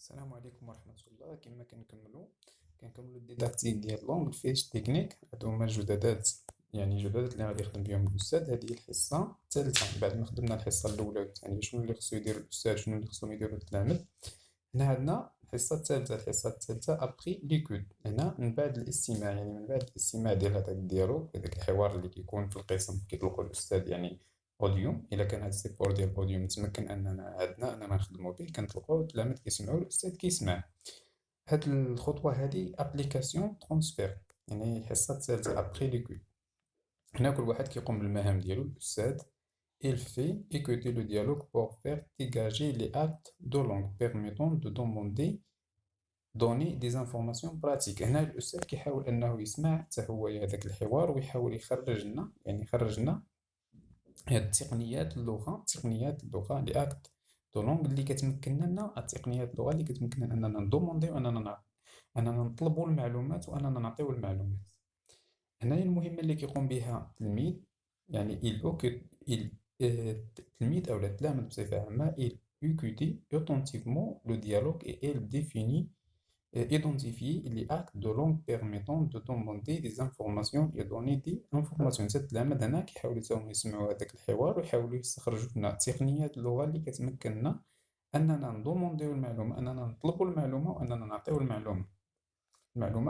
السلام عليكم ورحمة الله. كما كنكملوا الديداكتيك ديال لونغ فيش تكنيك. هادو هما الجدادات، يعني جدادات اللي غادي يخدم بهم الأستاذ. هذه هي الحصة الثالثة بعد ما خدمنا الحصة الأولى والثانية. شنو اللي خصو يدير الأستاذ، شنو اللي خصهم يديروا التلاميذ. هنا عندنا الحصة الثالثة أبخي ليكود. هنا من بعد الاستماع، يعني من بعد الاستماع ديال هذاك الديالوغ، هذاك الحوار اللي كيكون في القسم كيطلقوا الأستاذ، يعني اوديو. الا كان هذا السيبور ديال الاوديو متمكن اننا نخدموا به، كنطلقوا التلاميذ كيسمعوا الاستاذ كيسمع. هاد الخطوه هذه ابليكاسيون ترانسفير، يعني الحصه الثالثه ابخي ليكود. هنا كل واحد كيقوم بالمهام ديالو. الاستاذ il fait écouter le dialogue pour faire dégager les actes de langue permettant de demander donner des informations pratiques. هنا الاستاذ كيحاول انه يسمع حتى هو هذاك الحوار ويحاول يخرج لنا، يعني يخرج لنا هاد تقنيات اللغة لأكت دو لونغ اللي كتمكننا لنا، التقنيات اللغة اللي كتمكننا أننا ندومونديو، أننا نطلبوا المعلومات وأننا نعطيو المعلومات. هنايا المهمة اللي كيقوم بها التلميذ، يعني التلميذ أو التلاميذ بصفة عامة il écoute attentivement le dialogue et il définit identifier les actes de langue permettant de demander des informations et donner des informations. التلاميذ هنا كيحاولوا تاهم يسمعوا هذاك الحوار ويحاولوا يستخرجوا لنا تقنيات اللغة اللي كتمكننا أننا ندومونديو المعلومة، أننا نطلبوا المعلومة وأننا نعطيو المعلومة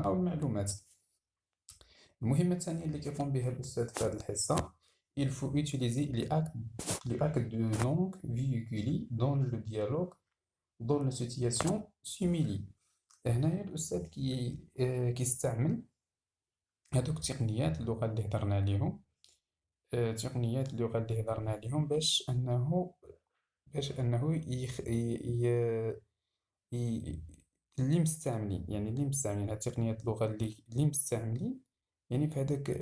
أو المعلومات. المهمة الثانية اللي كيقوم بها الأستاذ في هذه الحصة il faut utiliser les actes de langue véhiculés dans le dialogue dans les situations similaires. هنايا الأستاذ كيستعمل هادوك تقنيات اللغة اللي هضرنا عليهم، تقنيات اللغة اللي هضرنا عليهم باش أنه اللي مستعملين، يعني اللي مستعملين هاد تقنيات اللغة اللي مستعملين، يعني في هذاك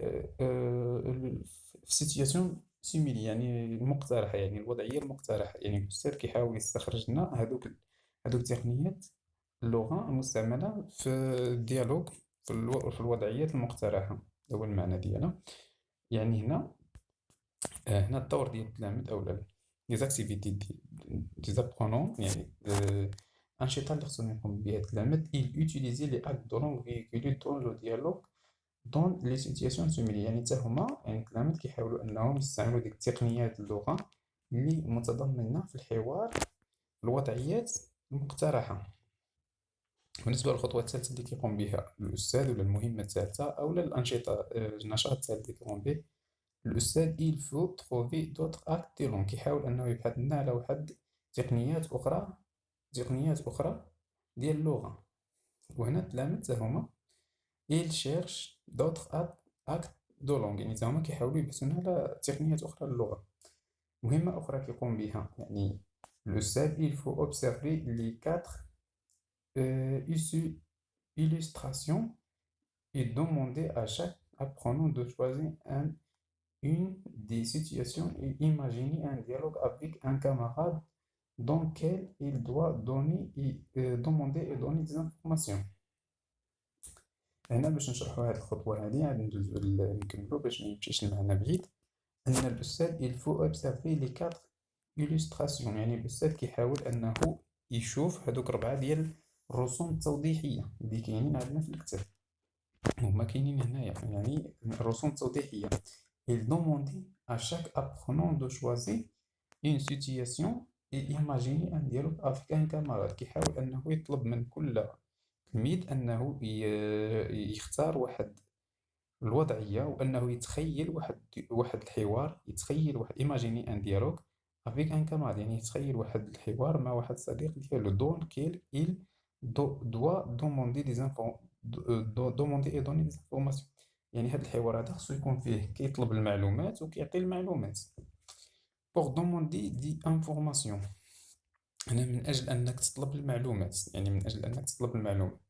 في سيتياسيون سيميلي، يعني المقترحة، يعني الوضعية المقترحة. يعني الأستاذ كيحاول يستخرج لنا هادوك تقنيات اللغة المستعملة في الديالوج في الوضعيات المقترحة. هو المعنى ديالها. يعني هنا الدور ديال التلاميذ أو لي زاكتيفيتي دي زابرونون، يعني الأنشطة اللي خصهم يقوم بها التلاميذ il utilise les actes de langue véhiculés dans le dialogue dans les situations similaires. يعني حتى هما، يعني التلاميذ كيحاولوا أنهم يستعملوا ديك تقنيات اللغة اللي متضمنة في الحوار الوضعيات المقترحة. بالنسبة للخطوة الثالثة اللي كيقوم بها الأستاذ، ولا المهمة الثالثة أو الأنشطة، النشاط الثالث اللي كيقوم به الأستاذ il faut trouver d'autres actes de langue. كيحاول أنه يبحث لنا على واحد تقنيات أخرى ديال اللغة. وهنا التلاميذ تا هما il cherche d'autres actes de langue، يعني تا هما كيحاولوا يبحثوا لنا على تقنيات أخرى للغة. مهمة أخرى كيقوم بها يعني الأستاذ il faut observer les 4 illustrations et demander à chaque apprenant de choisir une des situations et imaginer un dialogue avec un camarade dans lequel il doit demander et donner des informations. هنا باش نشرحوا هذه الخطوة هذه عاد ندوزو نكملو باش ميمشيش المعنى بعيد. أن الأستاذ il faut observer les 4 illustrations، يعني الأستاذ كيحاول أنه يشوف هادوك 4 ديال الرسوم التوضيحية اللي كاينين عندنا في الكتاب. هما كاينين هنايا، يعني الرسوم التوضيحية. Il demandait à chaque apprenant de choisir une situation et imaginer un dialogue avec un camarade. كيحاول أنه يطلب من كل تلميذ أنه يختار واحد الوضعية، وأنه يتخيل واحد الحوار، يتخيل واحد imaginer un dialogue avec un camarade، يعني يتخيل واحد الحوار مع واحد صديق ديالو دون كيل il doit demander des demander et donner des informations. يعني هاد الحوار هذا خصو يكون فيه كيطلب المعلومات وكيعطي المعلومات. pour demander des informations، هنا من أجل أنك تطلب المعلومات، يعني من أجل أنك تطلب المعلومات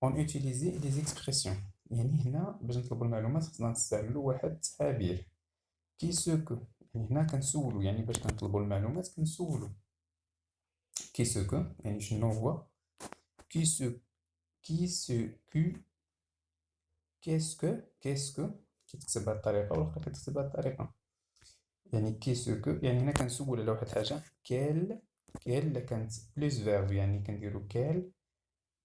on utilise des expressions. يعني هنا باش نطلبوا المعلومات خصنا نستعملوا واحد التعابير كي سوكو. يعني هنا كنسولو، يعني باش كنطلبوا المعلومات كنسولو كي سوكو، يعني شنو هو كي سو كيسكو كتكتب بهاد الطريقة والأخرى كتكتب بهاد الطريقة. يعني كي سوكو، يعني هنا كنسول على واحد الحاجة كيل كال إلا كانت بلوس فيرب يعني كنديرو كال،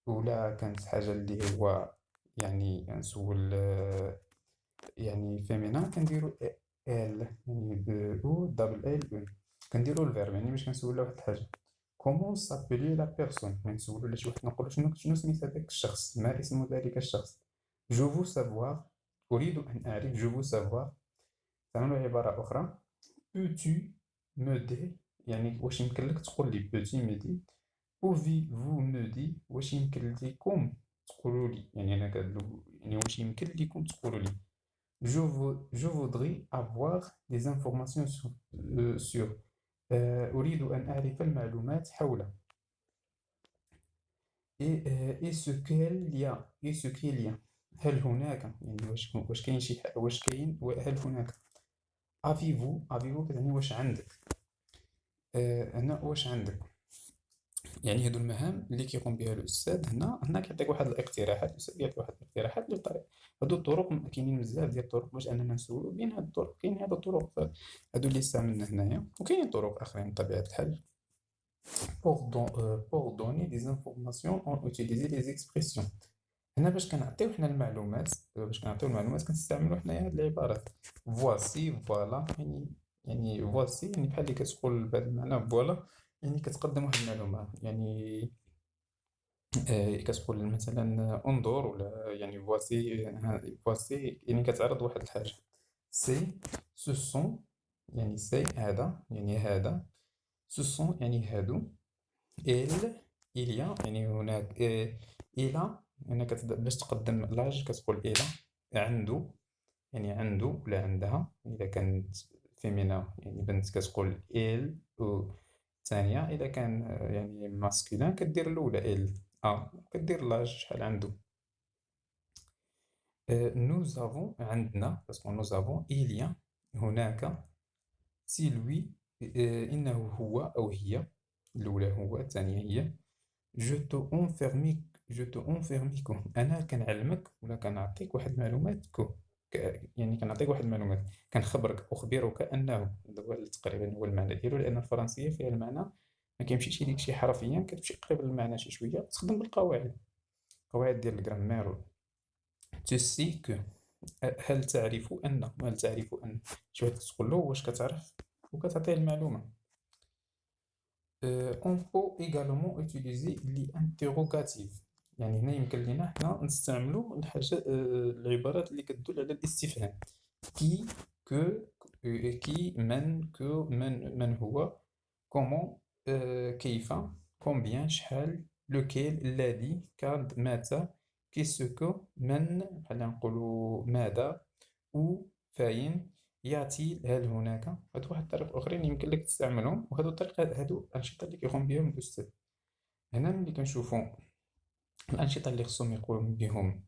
ولا كانت حاجة اللي هو يعني نسول يعني فيمينا كنديرو ال يعني او دبل ال اون، كنديرو الفيرب يعني باش كنسولو واحد الحاجة. كومون سابيلي لا بيرسون، يعني نسولو على شي واحد نقولو شنو سميت هذاك الشخص، ما اسم ذلك الشخص. جو فو سافوار، أريد أن أعرف. جو فو سافوار تعمل عبارة أخرى. بوتو مو دي، يعني واش يمكن لك تقول لي بوتي مي دي. بوفي فو مو دي، واش يمكن ليكم تقولوا لي، يعني أنا يعني واش يمكن ليكم تقولوا لي. Je voudrais avoir des informations sur أريد أن أعرف المعلومات حول. et ce qu'il y a et ce qu'il y a، هل هناك يعني واش كاين شي واش كاين هل هناك. افيفو كتعني واش عندك. هنا واش عندك، يعني هادو المهام اللي كيقوم بها الاستاذ. هنا كيعطيك واحد الاقتراحات، الاستاذ كيعطيك واحد الاقتراحات للطريق. هادو الطرق كاينين بزاف ديال الطرق باش اننا نسولو. بين هاد الطرق كاين هادو الطرق هادو اللي استعملنا هنايا، وكاينين طرق اخرين بطبيعه الحال. pour donner des informations on utilise les expressions. هنا باش كنعطيو حنا المعلومات، كنستعملو حنايا هاد العبارات. فواسي فوالا، يعني فواسي يعني بحال اللي كتقول بهذا المعنى. فوالا يعني كتقدم واحد المعلومة، يعني كتقول مثلا انظر، ولا يعني فواسي. فواسي يعني كتعرض واحد الحاجة. سي سو سون، يعني سي هذا يعني هذا. سو سون يعني هادو. إل إليا يعني هناك. إلى يعني باش تقدم لاج كتقول إلى. عنده يعني عنده ولا عندها، إذا كانت فيمينا يعني بنت كتقول إل أو الثانية. إذا كان يعني ماسكولين كدير الأولى إل. كدير لاج شحال عنده. نوز افون عندنا، باسكو نوز افون إليا هناك. سي لوي إنه هو أو هي. الأولى هو الثانية هي. جو تو انفيرميكو أنا كنعلمك ولا كنعطيك واحد المعلومات يعني كنعطيك واحد المعلومات، كنخبرك، أخبرك أنه. هذا هو تقريبا هو المعنى ديالو، لأن الفرنسية فيها المعنى ما كيمشيش ليك شي حرفيا، كتمشي قريب للمعنى شي شوية، تخدم بالقواعد، القواعد ديال الجرامير. تو سي كو، هل تعرف أن شي واحد تقول له واش كتعرف وكتعطيه المعلومة. on peut également utiliser l'interrogative، يعني هنا يمكن لينا حنا نستعملوا الحاجة العبارات اللي كتدل على الاستفهام. كي كو كي من كو من هو. كومون كيف. كومبيان شحال. لوكيل الذي. كاد متى. كيسكو من خلينا نقولوا ماذا. أو فاين. ياتي هل هناك. هادو واحد الطريق اخرين يمكن لك تستعملهم، وهادو الطريقة هادو الأنشطة اللي كيقوم بهم الأستاذ. هنا ملي كنشوفو الأنشطة اللي خصهم يقوم بهم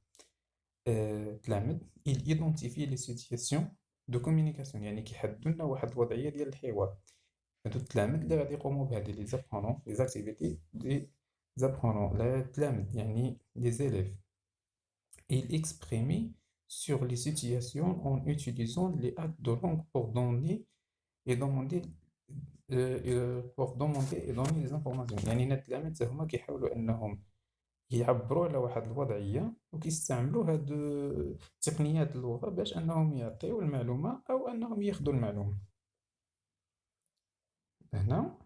التلاميذ. il identifie les situations de communication، يعني كيحددو لنا واحد الوضعية ديال الحوار. هادو التلاميذ اللي غادي يقوموا بهادي لي زابرونون لي زاكتيفيتي دي زابرونون. لا التلاميذ يعني لي زيليف. il exprime sur les situations en utilisant les actes de langue pour donner et demander et donner des informations. يعني هنا التلاميذ هما كيحاولوا انهم يعبروا على واحد الوضعية، وكيستعملوا هاد تقنيات اللغة باش انهم يعطيو المعلومة او انهم ياخدوا المعلومة. هنا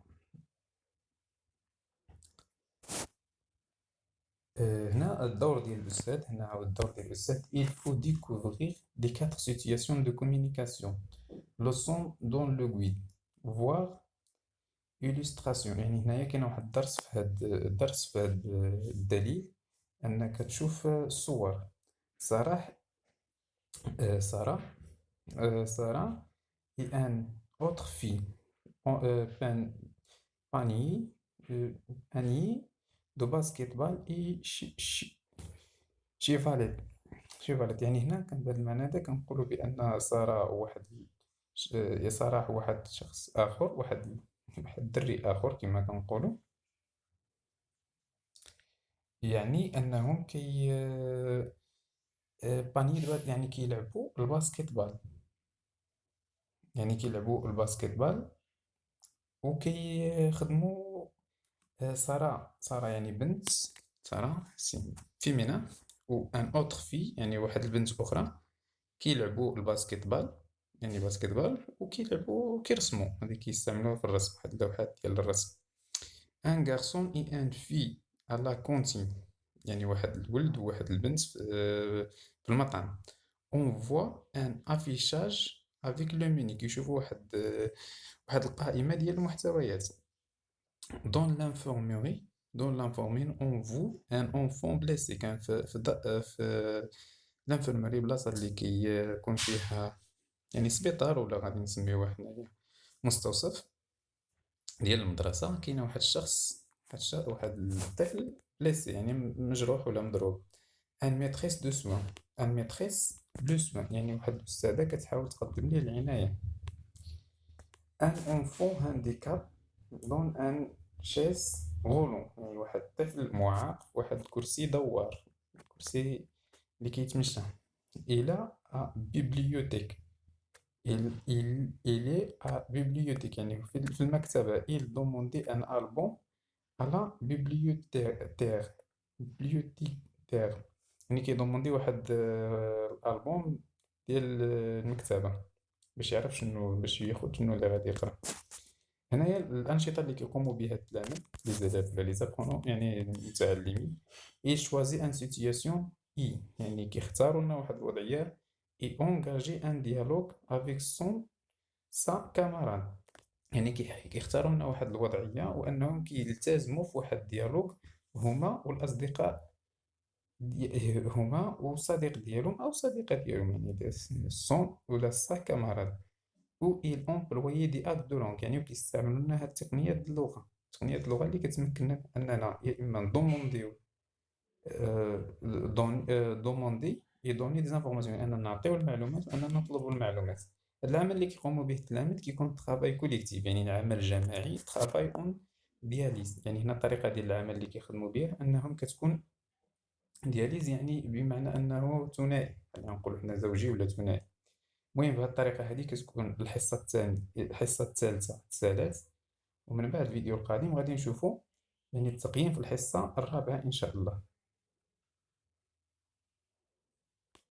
هنا الدور ديال الأستاذ. هنا عاود الدور ديال الأستاذ. il faut découvrir les 4 situations de communication. leçon dans le guide. voir illustration، يعني هنايا كاين واحد الدرس في هاد الدليل، انك تشوف الصور. صراح سارة سارة et un autre fille panier panier de basketball et chevalet. يعني هنا كان بهذا المعنى هذا كنقولوا بأن سارة واحد صراح واحد شخص آخر، واحد الدري آخر كما كنقولوا، يعني أنهم باني يعني كيلعبوا الباسكتبال، يعني كيلعبوا الباسكتبال وكيخدموا سارة يعني بنت، سارة سي فيمينا، و ان اوتر في يعني واحد البنت اخرى كيلعبوا الباسكيت بال، يعني باسكيت بال وكيلعبوا كيرسموا، هذه كيستعملوها في الرسم، واحد اللوحات ديال الرسم. ان غارسون اي ان في على كونتين، يعني واحد الولد وواحد البنت في المطعم. اون فوا ان افيشاج افيك لو ميني، كيشوفوا واحد القائمة ديال المحتويات. Dans l'infirmerie, on voit un enfant blessé كان في الانفirmerie، بلاصة اللي كيكون فيها يعني سبيطار، ولا غادي نسميوه حنايا مستوصف ديال المدرسة. كاين واحد الشخص، واحد الطفل بليسي يعني مجروح ولا مضروب. ان ميتريس دو سوان، ان ميتريس دو سوان يعني واحد الأستاذة كتحاول تقدم ليه العناية. ان انفون هانديكاب دون ان شيز غولون، يعني واحد الطفل معاق في واحد الكرسي دوار، كرسي اللي كيتمشى. الى بيبليوتيك، il est à bibliothèque يعني في المكتبة. il demandait un album à la bibliothécaire يعني كيدوموندي واحد الألبوم ديال المكتبة، باش يعرف شنو، باش ياخد شنو اللي غادي يقرا. هنايا الأنشطة اللي كيقوموا بها التلاميذ، لي زيليف ولا لي زابرونون يعني المتعلمين، اي شوازي ان سيتياسيون اي يعني كيختاروا لنا واحد الوضعية، اي اونغاجي ان ديالوغ افيك سون سا كاماراد، يعني كيختاروا لنا واحد الوضعية وأنهم كيلتزموا في واحد الديالوغ هما والأصدقاء هما والصديق ديالهم أو الصديقة ديالهم، يعني سون ولا سا كاماراد. و ils employaient des actes de langue يعني كيستعملوا لنا هاد التقنيات د اللغة، تقنيات اللغة اللي كتمكننا أننا يا إما ندومونديو دوموندي يدوني دي زانفورماسيون، أننا نعطيو المعلومات وأننا نطلبوا المعلومات. هاد العمل اللي كيقوموا به التلاميذ كيكون ترافاي كوليكتيف، يعني عمل جماعي، ترافاي اون دياليز. يعني هنا الطريقة ديال العمل اللي كيخدموا بها أنهم كتكون دياليز، يعني بمعنى أنه ثنائي، يعني نقولوا حنا زوجي ولا ثنائي. المهم بهذه الطريقة هذه كتكون الحصة الثانية، الحصة الثالثة الثلاث، ومن بعد الفيديو القادم غادي نشوفوا يعني التقييم في الحصة الرابعة إن شاء الله.